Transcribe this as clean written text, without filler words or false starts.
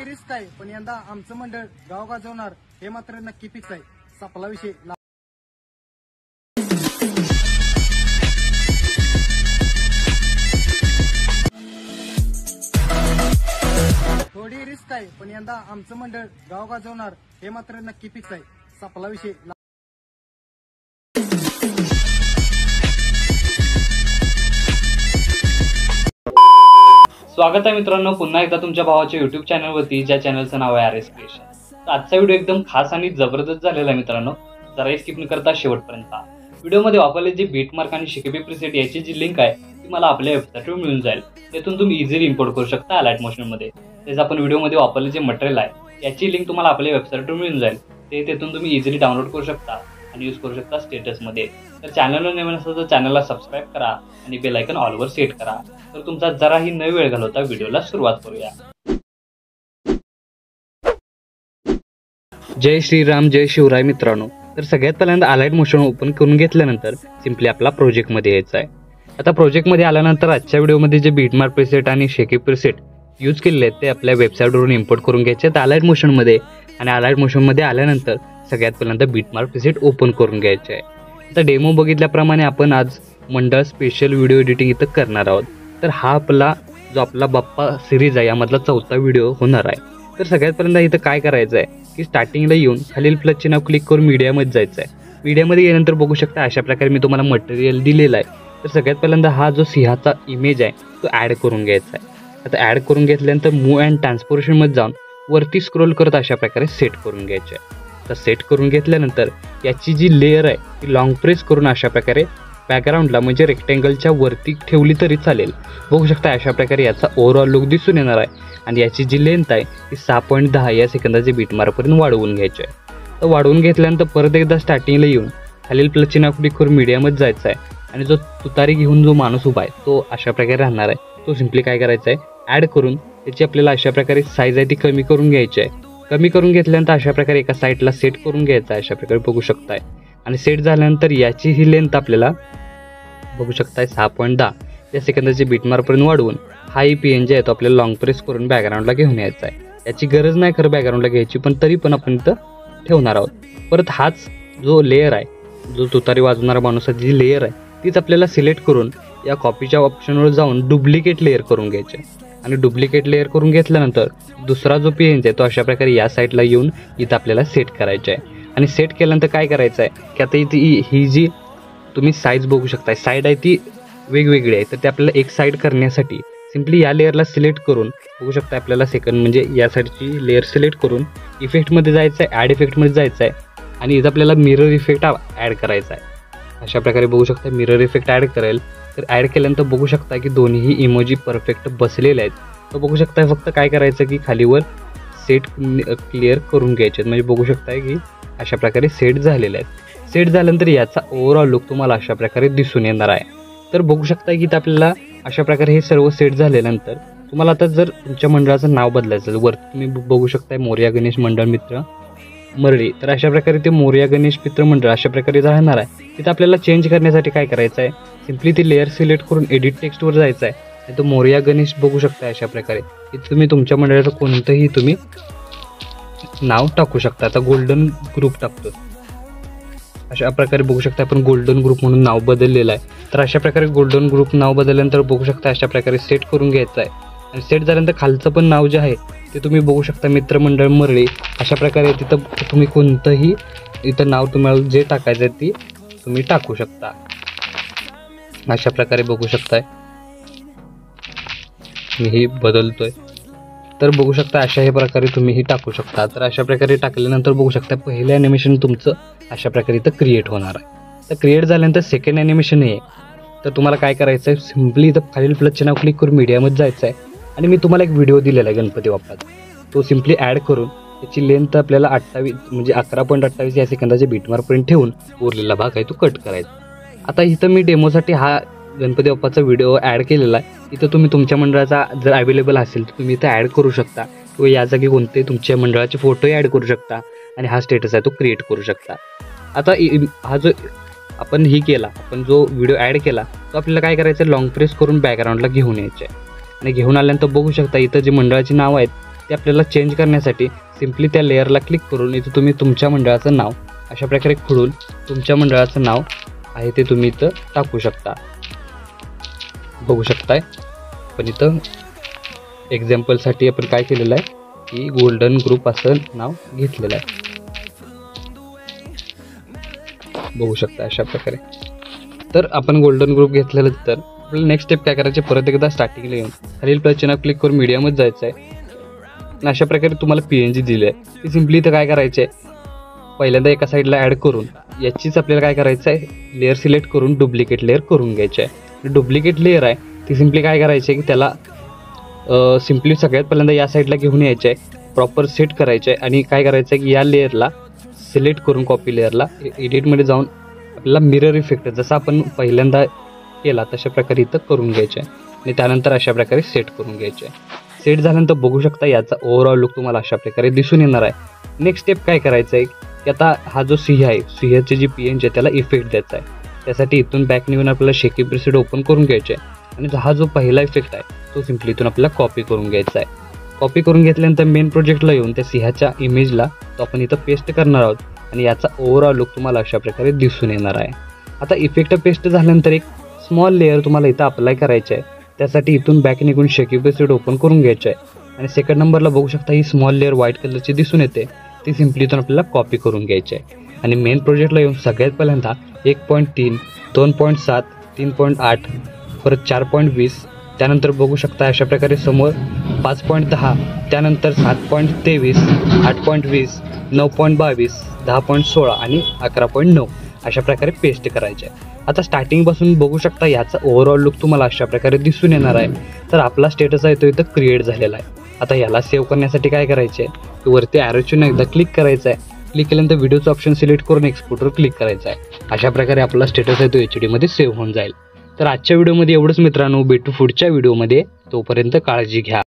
Risk आहे, पण यंदा आमचं मंडळ गाव गाजवणार हे मात्र नक्की फिक्स आहे. सपला विषय. थोडी रिस्क आहे, पण यंदा आमचं मंडळ गाव गाजवणार हे मात्र नक्की फिक्स आहे. सपला विषय. स्वागत आहे मित्रांनो पुन्हा एकदा तुमच्या भावाच्या युट्यूब चॅनलवरती, ज्या चॅनलचं नाव आहे आरएस क्रिएशन. तर आजचा व्हिडिओ एकदम खास आणि जबरदस्त झालेला आहे मित्रांनो. जराही स्किप न करता शेवटपर्यंत पहा. व्हिडिओमध्ये वापरले जे बीटमार्क आणि शिकेबी प्रीसेट याची जी लिंक आहे ती मला आपल्या वेबसाईटवर मिळून जाईल. त्यातून तुम्ही इझिली इम्पोर्ट करू शकता अलाइट मोशनमध्ये. त्याचं आपण व्हिडिओमध्ये वापरले जे मटेरियल आहे याची लिंक तुम्हाला आपल्या वेबसाईटवर मिळून जाईल. तेथून तुम्ही इझिली डाउनलोड करू शकता आणि यूज करू शकता स्टेटसमध्ये. तर चॅनलवर नवीन असेल तर चॅनलला सबस्क्राईब करा आणि बेल आयकॉन ऑलवर सेट करा. तर तुमचा जराही न वेळ घालवता व्हिडिओला सुरुवात करूया. जय श्रीराम जय शिवराय मित्रांनो. तर सगळ्यात पहिल्यांदा अलाइट मोशन ओपन करून घेतल्यानंतर सिम्पली आपला प्रोजेक्टमध्ये यायचं आहे. आता प्रोजेक्टमध्ये आल्यानंतर आजच्या व्हिडिओमध्ये जे बीटमार्क प्रीसेट आणि शेकी प्रीसेट यूज केलेले आहेत ते आपल्या वेबसाईटवरून इम्पोर्ट करून घ्यायचे आहेत अलाइट मोशनमध्ये. आणि अलाइट मोशनमध्ये आल्यानंतर सगळ्यात पहिल्यांदा बीटमार्क प्रीसेट ओपन करून घ्यायचे आहे. आता डेमो बघितल्याप्रमाणे आपण आज मंडळ स्पेशल व्हिडिओ एडिटिंग इथं करणार आहोत. तर हा आपला बाप्पा सिरीज आहे यामधला 4था व्हिडिओ होणार आहे. तर सगळ्यात पहिल्यांदा इथं काय करायचं आहे की स्टार्टिंगला येऊन खालील प्लसचे नाव क्लिक करून मीडियामध्ये जायचं आहे. मीडियामध्ये गेल्यानंतर बघू शकता अशा प्रकारे मी तुम्हाला मटेरियल दिलेलं आहे. तर सगळ्यात पहिल्यांदा हा जो सिंहाचा इमेज आहे तो ॲड करून घ्यायचा आहे. आता ॲड करून घेतल्यानंतर मूव्ह अँड ट्रान्सपोर्टेशनमध्ये जाऊन वरती स्क्रोल करत अशा प्रकारे सेट करून घ्यायचे आहे. तर सेट करून घेतल्यानंतर याची जी लेअर आहे ती लॉंग प्रेस करून अशा प्रकारे बॅकग्राऊंडला म्हणजे रेक्टेंगलच्या वरती ठेवली तरी चालेल. बघू शकता अशा प्रकारे याचा ओव्हरऑल लुक दिसून येणार आहे. आणि याची जी लेंथ आहे ती 6.10 या सेकंदाचे बीटमार्कपर्यंत वाढवून घ्यायची आहे. तर वाढवून घेतल्यानंतर परत एकदा स्टार्टिंगला येऊन खालील प्लसची नाव क्लिक करून मीडियामध्ये जायचं आहे. आणि जो तुतारी घेऊन जो माणूस उभा आहे तो अशा प्रकारे राहणार आहे. तो सिम्पली काय करायचा आहे ॲड करून त्याची आपल्याला अशा प्रकारे साईज आहे ती कमी करून घ्यायची आहे. कमी करून घेतल्यानंतर अशा प्रकारे एका साईडला सेट करून घ्यायचं आहे. अशा प्रकारे बघू शकताय. आणि सेट झाल्यानंतर याची ही लेंथ आपल्याला बघू शकताय 6.10 या सेकंदाचे बीटमार्कपर्यंत वाढवून हा PNG आहे तो आपल्याला लॉंग प्रेस करून बॅकग्राऊंडला घेऊन यायचा आहे. याची गरज नाही खरं बॅकग्राऊंडला घ्यायची, पण तरी पण आपण इथं ठेवणार आहोत. परत हाच जो लेअर आहे जो तुतारी वाजवणारा माणूसाची जी लेअर आहे तीच आपल्याला सिलेक्ट करून या कॉपीच्या ऑप्शनवर जाऊन डुप्लिकेट लेअर करून घ्यायचे. आणि डुप्लिकेट लेअर करून घेतल्यानंतर दुसरा जो PNG आहे तो अशा प्रकारे या साईडला येऊन इथं आपल्याला सेट करायचा आहे. आणि सेट केल्यानंतर काय करायचं आहे की आता इथे ही जी तुम्ही साईज बघू शकताय साईड आहे ती वेगवेगळी आहे. तर ते आपल्याला एक साईड करण्यासाठी सिम्पली या लेअरला सिलेक्ट करून बघू शकता आपल्याला सेकंड म्हणजे या साईडची लेअर सिलेक्ट करून इफेक्टमध्ये जायचं आहे. ॲड इफेक्टमध्ये जायचं आहे आणि इथं आपल्याला मिरर इफेक्ट ॲड करायचा आहे. अशा प्रकारे बघू शकता मिरर इफेक्ट ॲड करेल. तर ॲड केल्यानंतर बघू शकता की दोन्ही इमोजी परफेक्ट बसलेले आहेत. तर बघू शकता फक्त काय करायचं की खालीवर सेट क्लिअर करून घ्यायचे आहेत. म्हणजे बघू शकताय की अशा प्रकारे सेट झालेले आहेत. सेट झाल्यानंतर याचा ओव्हरऑल लुक तुम्हाला अशा प्रकारे दिसून येणार आहे. तर बघू शकता की आपल्याला अशा प्रकारे हे सर्व सेट झाल्यानंतर तुम्हाला आता जर तुमच्या मंडळाचं नाव बदलायचं वर तुम्ही बघू शकताय मोरया गणेश मंडळ मित्र मरळी. तर अशा प्रकारे ते मोरया गणेश मित्र मंडळ अशा प्रकारे राहणार आहे. तिथं आपल्याला चेंज करण्यासाठी काय करायचं आहे सिम्पली ती लेअर सिलेक्ट करून एडिट टेक्स्टवर जायचं आहे. आणि तो मोरया गणेश बघू शकता अशा प्रकारे इथं तुम्ही तुमच्या मंडळाचं कोणतंही तुम्ही नाव टाकू शकता. आता गोल्डन ग्रुप टाकतो अशा प्रकारे बघू शकता आपण गोल्डन ग्रुप म्हणून नाव बदललेलं आहे. तर अशा प्रकारे गोल्डन ग्रुप नाव बदलल्यानंतर बघू शकता अशा प्रकारे सेट करून घ्यायचं आहे. आणि सेट झाल्यानंतर खालचं पण नाव जे आहे ते तुम्ही बघू शकता मित्रमंडळ मरळी अशा प्रकारे तिथं तुम्ही कोणतंही इथं नाव तुम्हाला जे टाकायचं आहे ती तुम्ही टाकू शकता. अशा प्रकारे बघू शकताय मी ही बदलतोय. तर बघू शकता अशा हे प्रकारे तुम्ही ही टाकू शकता. तर अशा प्रकारे टाकल्यानंतर बघू शकता पहिलं ॲनिमेशन तुमचं अशा प्रकारे इथं क्रिएट होणार आहे. तर क्रिएट झाल्यानंतर सेकंड ॲनिमेशन आहे. तर तुम्हाला काय करायचं आहे सिम्पली इथं खालील प्लसचे नाव क्लिक करून मीडियामध्ये जायचं आहे. आणि मी तुम्हाला एक व्हिडिओ दिलेला आहे गणपती बाप्पाचा तो सिम्पली ॲड करून त्याची लेंथ आपल्याला 28 म्हणजे 11.28 या सेकंदाच्या बीटमार्कपर्यंत ठेवून उरलेला भाग आहे तो कट करायचा. आता इथं मी डेमोसाठी हा गणपती बाप्पाचा व्हिडिओ ॲड केलेला आहे. इथं तुम्ही तुमच्या मंडळाचा जर अवेलेबल असेल तर तुम्ही इथं ॲड करू शकता किंवा या जागी कोणते तुमच्या मंडळाचे फोटोही ॲड करू शकता आणि हा स्टेटस आहे तो क्रिएट करू शकता. आता हा जो आपण जो व्हिडिओ ॲड केला तो आपल्याला काय करायचं लॉंग प्रेस करून बॅकग्राऊंडला घेऊन यायचं आहे. आणि घेऊन आल्यानंतर बघू शकता इथं जे मंडळाची नाव आहेत ते आपल्याला चेंज करण्यासाठी सिम्पली त्या लेअरला क्लिक करून इथं तुम्ही तुमच्या मंडळाचं नाव अशा प्रकारे खोडून तुमच्या मंडळाचं नाव आहे ते तुम्ही इथं टाकू शकता. बघू शकताय. पण इथं एक्झाम्पलसाठी आपण काय केलेलं आहे की गोल्डन ग्रुप असं नाव घेतलेलं आहे. बघू शकता अशा प्रकारे. तर आपण गोल्डन ग्रुप घेतलेलं तर आपल्याला नेक्स्ट स्टेप काय करायचे, परत एकदा स्टार्टिंगला येऊन खालील प्लस चिन्ह क्लिक करून मीडियामध्ये जायचं आहे. आणि अशा प्रकारे तुम्हाला PNG दिली आहे ती सिम्पली इथं काय करायचं आहे, पहिल्यांदा एका साईडला ॲड करून याचीच आपल्याला काय करायचं आहे, लेअर सिलेक्ट करून डुप्लिकेट लेअर करून घ्यायचे आहे. डुप्लिकेट लेअर आहे ती सिम्पली काय करायची आहे की त्याला सिम्पली सगळ्यात पहिल्यांदा या साईडला घेऊन यायचं आहे, प्रॉपर सेट करायचं आहे आणि काय करायचं आहे की या लेअरला सिलेक्ट करून कॉपी लेअरला एडिटमध्ये जाऊन आपल्याला मिरर इफेक्ट जसं आपण पहिल्यांदा केला तशा प्रकारे इथं करून घ्यायचं आहे आणि त्यानंतर अशा प्रकारे सेट करून घ्यायचे आहे. सेट झाल्यानंतर बघू शकता याचा ओव्हरऑल लुक तुम्हाला अशा प्रकारे दिसून येणार आहे. नेक्स्ट स्टेप काय करायचं आहे की आता हा जो सिंह आहे, सिंहाची जी PNG आहे त्याला इफेक्ट द्यायचा आहे. त्यासाठी इथून बॅक निघून आपल्याला शेकी प्रिसेट ओपन करून घ्यायचे आहे आणि हा जो पहिला इफेक्ट आहे तो सिम्पली इथून आपल्याला कॉपी करून घ्यायचा आहे. कॉपी करून घेतल्यानंतर मेन प्रोजेक्टला येऊन त्या सिंहाच्या इमेजला तो आपण इथं पेस्ट करणार आहोत आणि याचा ओव्हरऑल लुक तुम्हाला अशा प्रकारे दिसून येणार आहे. आता इफेक्ट पेस्ट झाल्यानंतर एक स्मॉल लेअर तुम्हाला इथं अप्लाय करायचं आहे. त्यासाठी इथून बॅक निघून शेकी प्रिसेट ओपन करून घ्यायचं आहे आणि सेकंड नंबरला बघू शकता ही स्मॉल लेअर व्हाईट कलरची दिसून येते, ती सिम्पली इथून आपल्याला कॉपी करून घ्यायची आहे. आणि मेन प्रोजेक्टला येऊन सगळ्यात पहिल्यांदा 1.3, 2.7, 3.8 परत 4.20 त्यानंतर बघू शकता अशा प्रकारे समोर 5.10 त्यानंतर 7.23, 8.20, 9.22, 10.16 आणि 11.9 अशा प्रकारे पेस्ट करायचे आहे. आता स्टार्टिंगपासून बघू शकता याचा ओव्हरऑल लुक तुम्हाला अशा प्रकारे दिसून येणार आहे. तर आपला स्टेटस आहे तो इथं क्रिएट झालेला आहे. आता याला सेव्ह करण्यासाठी काय करायचे आहे की वरती ॲरोची एकदा क्लिक करायचं आहे. क्लिक केल्यानंतर व्हिडिओचं ऑप्शन सिलेक्ट करून एक्सपोर्टवर क्लिक करायचं आहे. अशा प्रकारे आपला स्टेटस आहे तो HD मध्ये सेव्ह होऊन जाईल. तर आजच्या व्हिडिओमध्ये एवढंच मित्रांनो. भेटू पुढच्या व्हिडिओमध्ये. तोपर्यंत काळजी घ्या.